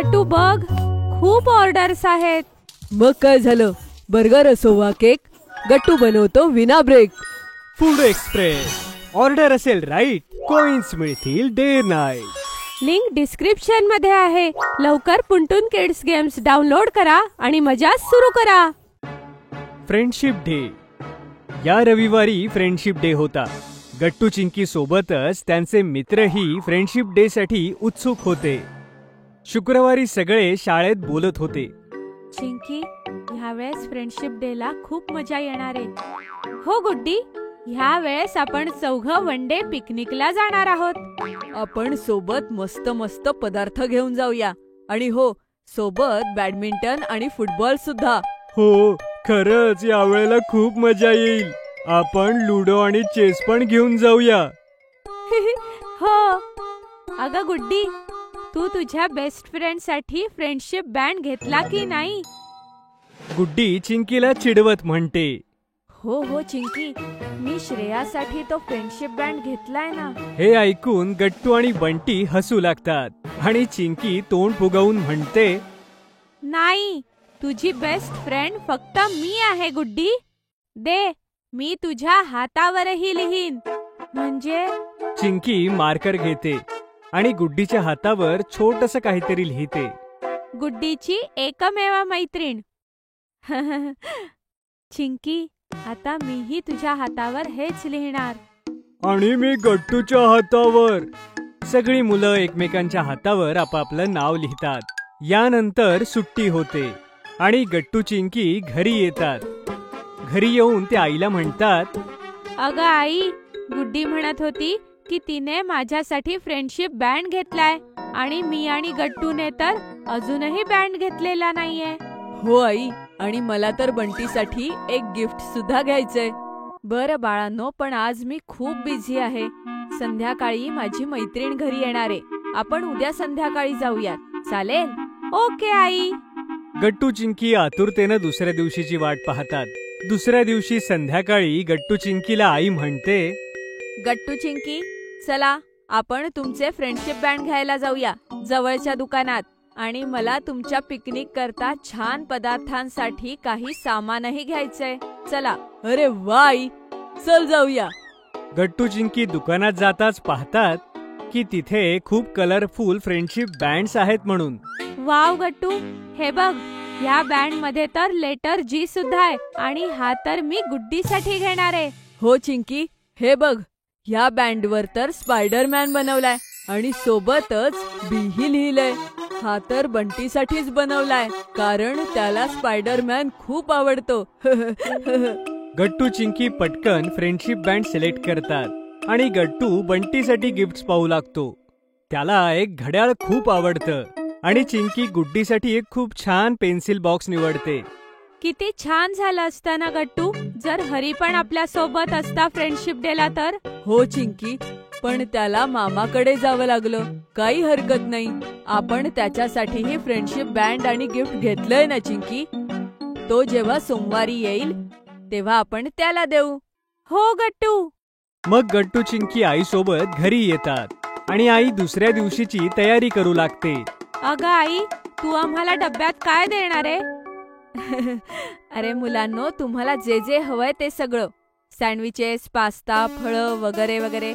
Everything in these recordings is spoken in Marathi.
गट्टू बघ, खूप ऑर्डर्स आहेत. मग काय झालं, बर्गर असो वा केक, गट्टू बनवतो विना ब्रेक. Food express. ऑर्डर असेल राईट, कॉइन्स मिळतील डे नाईट. लिंक डिस्क्रिप्शन मध्ये आहे. लवकर पुंटून किड्स गेम्स डाउनलोड करा आणि मजा सुरू करा. Friendship day. या रविवारी फ्रेंडशिप डे होता. गट्टू चिंकी सोबतच त्यांचे मित्रही फ्रेंडशिप डे साठी उत्सुक होते. शुक्रवारी सगळे शाळेत बोलत होते. चिंकी, ह्यावेळेस फ्रेंडशिप डे ला खूप मजा येणार आहे. हो गुड्डी, ह्या वेळेस आपण चौघं वन डे पिकनिकला जाणार आहोत. आपण सोबत मस्त मस्त पदार्थ घेऊन जाऊया. आणि हो, सोबत बॅडमिंटन आणि फुटबॉल सुद्धा. हो, खरंच यावेळेला खूप मजा येईल. आपण लुडो आणि चेस पण घेऊन जाऊया. हो. अगं गुड्डी, तू तुझ्या बेस्ट फ्रेंड साठी फ्रेंडशिप बँड घेतला की नाही? गुड्डी चिंकीला चिडवत म्हणते. हो हो चिंकी, मी श्रेयासाठी तो फ्रेंडशिप बँड घेतलाय ना. हे ऐकून गट्टू आणि बंटी हसू लागतात आणि चिंकी तोंड फुगवून म्हणते, नाही, तुझी बेस्ट फ्रेंड फक्त मी आहे गुड्डी. दे, मी तुझ्या हातावरही लिहीन. म्हणजे? चिंकी मार्कर घेते आणि गुड्डीच्या हातावर छोटस काहीतरी लिहिते. गुड्डीची एकमेव मैत्रीण. चिंकी, आता मीही तुझ्या हातावर हेच लिहिणार. आणि मी गट्टूच्या हातावर. सगळी मुलं एकमेकांच्या हातावर आपापलं नाव लिहितात. यानंतर सुट्टी होते आणि गट्टू चिंकी घरी येतात. घरी येऊन ते आईला म्हणतात, अगं आई, गुड्डी म्हणत होती की तिने माझ्यासाठी फ्रेंडशिप बँड घेतलाय आणि मी आणि गट्टूने तर अजूनही बँड घेतलेला नाहीये. हो आई, आणि मला तर बंटीसाठी एक गिफ्ट सुद्धा घ्यायचंय. बरं बाळांनो, पण आज मी खूप बिझी आहे. संध्याकाळी माझी मैत्रीण घरी येणार आहे. आपण उद्या संध्याकाळी जाऊयात, चालेल? Okay I. गट्टू चिंकी आतुरतेनं दुसऱ्या दिवशीची वाट पाहतात. दुसऱ्या दिवशी संध्याकाळी गट्टू चिंकीला आई म्हणते, गट्टू चिंकी, चला आपण तुमचे फ्रेंडशिप बँड घ्यायला जाऊया जवळच्या दुकानात. आणि मला तुमच्या पिकनिक करता छान पदार्थांसाठी काही सामानही घ्यायचंय. चला. अरे वा आई, चल जाऊया. गट्टू चिंकी दुकानात जाताच पाहतात की तिथे खूप कलरफुल फ्रेंडशिप बँड्स आहेत म्हणून. वाव गट्टू, हे बघ, या बँड मध्ये तर लेटर जी सुद्धा आहे. आणि हा तर मी गुड्डीसाठी घेणार आहे. हो चिंकी, हे बघ, ह्या बँडवर तर स्पायडरमॅन बनवलाय आणि सोबतच बीही लिहिलंय. हा तर बंटीसाठीच बनवलाय, कारण त्याला स्पायडरमॅन खूप आवडतो. गट्टू चिंकी पटकन फ्रेंडशिप बँड सिलेक्ट करतात आणि गट्टू बंटीसाठी गिफ्ट्स पाहू लागतो. त्याला एक घड्याळ खूप आवडतं आणि चिंकी गुड्डीसाठी एक खूप छान पेन्सिल बॉक्स निवडते. किती छान झालं असतं ना गट्टू, जर हरी पण आपल्या सोबत असता फ्रेंडशिप डेला तर. हो चिंकी, पण त्याला मामाकडे जावं लागलं. काही हरकत नाही, आपण त्याच्यासाठीही फ्रेंडशिप बँड आणि गिफ्ट घेतलंय ना चिंकी. तो जेव्हा सोमवारी येईल तेव्हा आपण त्याला देऊ. हो गट्टू. मग गट्टू चिंकी आई सोबत घरी येतात आणि आई दुसऱ्या दिवशीची तयारी करू लागते. अगं आई, तू आम्हाला डब्यात काय देणार आहे? अरे मुलांनो, तुम्हाला जे जे हवंय ते सगळं. सँडविचेस, पास्ता, फळं वगैरे वगैरे.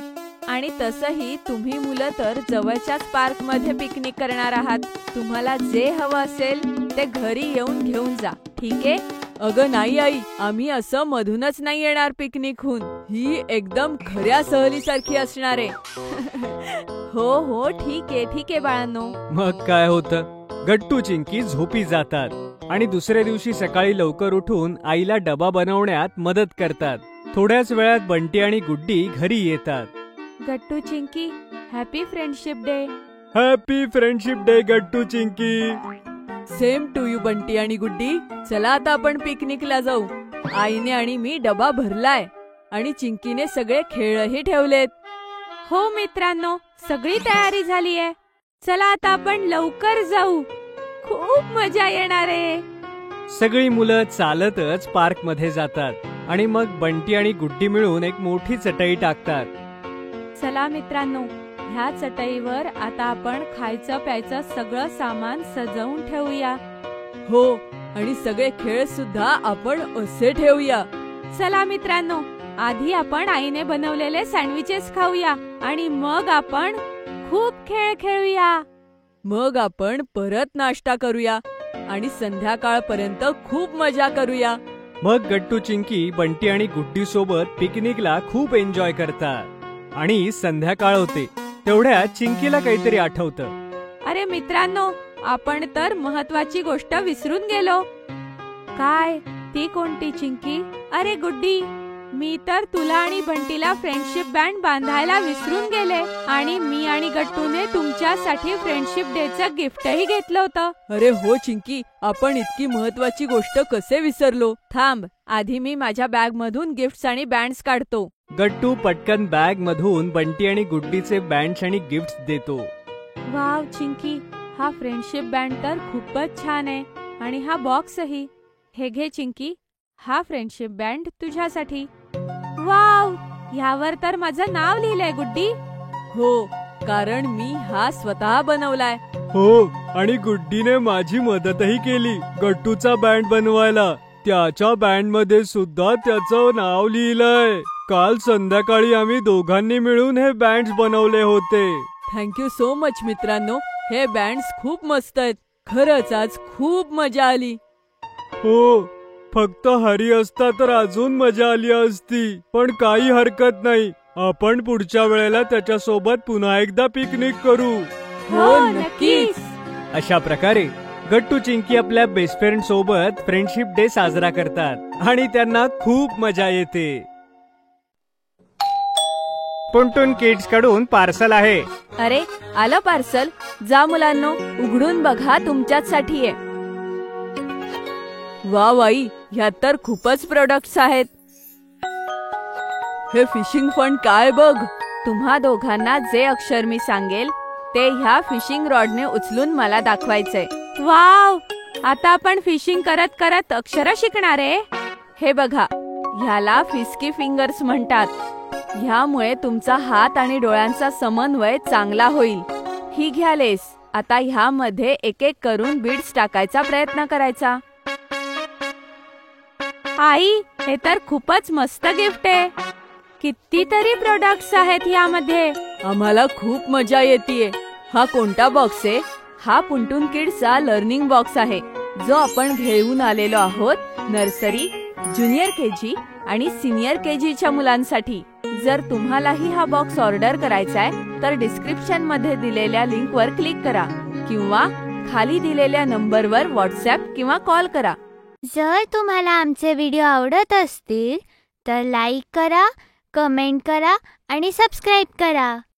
आणि तसंही तुम्ही मुलं तर जवळच्याच पार्क मध्ये पिकनिक करणार आहात. तुम्हाला जे हवं असेल ते घरी येऊन घेऊन जा, ठीक आहे? अगं नाही आई, आम्ही असं मधूनच नाही येणार पिकनिकहून. ही एकदम खऱ्या सहलीसारखी असणार आहे. हो हो, ठीक आहे बाळांनो. मग काय होतं, गट्टू चिंकी झोपी जातात आणि दुसऱ्या दिवशी सकाळी लवकर उठून आईला डबा बनवण्यात मदत करतात. थोड्याच वेळात बंटी आणि गुड्डी घरी येतात. Gattu Chinki, happy friendship day. Happy friendship day Gattu Chinki. Same to you Bunty आणि गुड्डी. चला आता आपण पिकनिकला जाऊ. आईने आणि मी डबा भरलाय आणि चिंकीने सगळे खेळही ठेवलेत. हो मित्रांनो, सगळी तयारी झालीये. चला आता आपण लवकर जाऊ, खूप मजा येणार आहे. सगळी मुलं चालतच पार्क मध्ये जातात आणि मग बंटी आणि गुड्डी मिळून एक मोठी चटई टाकतात. चला मित्रांनो, ह्या चटईवर आता आपण खायचं प्यायचं सगळं सामान सजवून ठेवूया. हो, आणि सगळे खेळ सुद्धा आपण असे ठेवूया. चला मित्रांनो, आधी आपण आईने बनवलेले सँडविचेस खाऊया आणि मग आपण खूप खेळ खेळूया. मग आपण परत नाश्ता करूया आणि संध्याकाळपर्यंत खूप मजा करूया. मग गट्टू, चिंकी, बंटी आणि गुड्डी सोबत पिकनिकला खूप एन्जॉय करतात आणि संध्याकाळ होते. तेवढ्यात चिंकीला काहीतरी आठवतं. अरे मित्रांनो, आपण तर महत्वाची गोष्ट विसरून गेलो. काय? ती कोणती चिंकी? अरे गुड्डी, मी तर तुला आणि बंटीला फ्रेंडशिप बँड बांधायला विसरून गेले आणि मी आणि गट्टूने तुमच्यासाठी फ्रेंडशिप डेचं गिफ्टही घेतलं होतं. अरे हो चिंकी, आपण इतकी महत्वाची गोष्ट कसे विसरलो. थांब, आधी मी माझ्या बॅग मधून गिफ्ट्स आणि बँड्स काढतो. गट्टू पटकन बॅग मधून बंटी आणि गुड्डीचे बँड्स आणि गिफ्ट्स देतो. वाव चिंकी, हा फ्रेंडशिप बँड तर खूपच छान आहे आणि हा बॉक्सही. हे घे चिंकी, हा फ्रेंडशिप बँड तुझ्यासाठी. वाव, ह्यावर तर माझं नाव लिहिलंय गुड्डी. हो, कारण मी हा स्वतः बनवलाय. हो, आणि गुड्डीने माझी मदतही केली गट्टूचा बँड बनवायला. त्याच्या बँड मध्ये सुद्धा त्याचं नाव लिहिलंय. काल संध्याकाळी आम्ही दोघांनी मिळून हे बँड्स बनवले होते. थँक्यू सो मच मित्रांनो, हे बँड्स खूप मस्त आहेत. खरंच आज खूप मजा आली. हो, फक्त हरी असता तर अजून मजा आली असती. पण काही हरकत नाही, आपण पुढच्या वेळेला त्याच्यासोबत पुन्हा एकदा पिकनिक करू. हो, नक्कीच. अशा प्रकारे गट्टू, चिंकी आपल्या बेस्ट फ्रेंड सोबत फ्रेंडशिप डे साजरा करतात आणि त्यांना खूप मजा येते. टुनटुन किड्स कडून पार्सल आहे. अरे, आलं पार्सल. जा मुलांनो, उघडून बघा, तुमच्यासाठी आहे. वा वाई, ह्यात तर खूपच प्रोडक्ट्स आहेत. हे फिशिंग फंड काय बघ. तुम्हा दोघांना जे अक्षर मी सांगेल ते ह्या फिशिंग रॉडने उचलून मला दाखवायचंय. वाव, आता आपण फिशिंग करत करत अक्षर शिकणार आहे. हे बघा, ह्याला फिस्की फिंगर्स म्हणतात. ह्यामुळे तुमचा हात आणि डोळ्यांचा समन्वय चांगला होईल. ही घ्या लेस. आता ह्यामध्ये एक एक करून बीड्स टाकायचा प्रयत्न करायचा. आई, हे तर खूपच मस्त गिफ्ट आहे. कितीतरी प्रोडक्ट्स आहेत यामध्ये. आम्हाला खूप मजा येतेय. हा कोणता बॉक्स आहे? हा टुनटुन किड्सचा लर्निंग बॉक्स आहे, जो आपण घेऊन आलेलो आहोत नर्सरी, ज्युनियर केजी आणि सिनियर केजीच्या मुलांसाठी. जर तुम्हालाही हा बॉक्स ऑर्डर करायचा आहे तर डिस्क्रिप्शन मध्ये दिलेल्या लिंकवर क्लिक करा किंवा खाली दिलेल्या नंबरवर व्हॉट्सॲप किंवा कॉल करा. जर तुम्हाला आमचे व्हिडिओ आवडत असतील तर लाईक करा, कमेंट करा आणि सबस्क्राईब करा.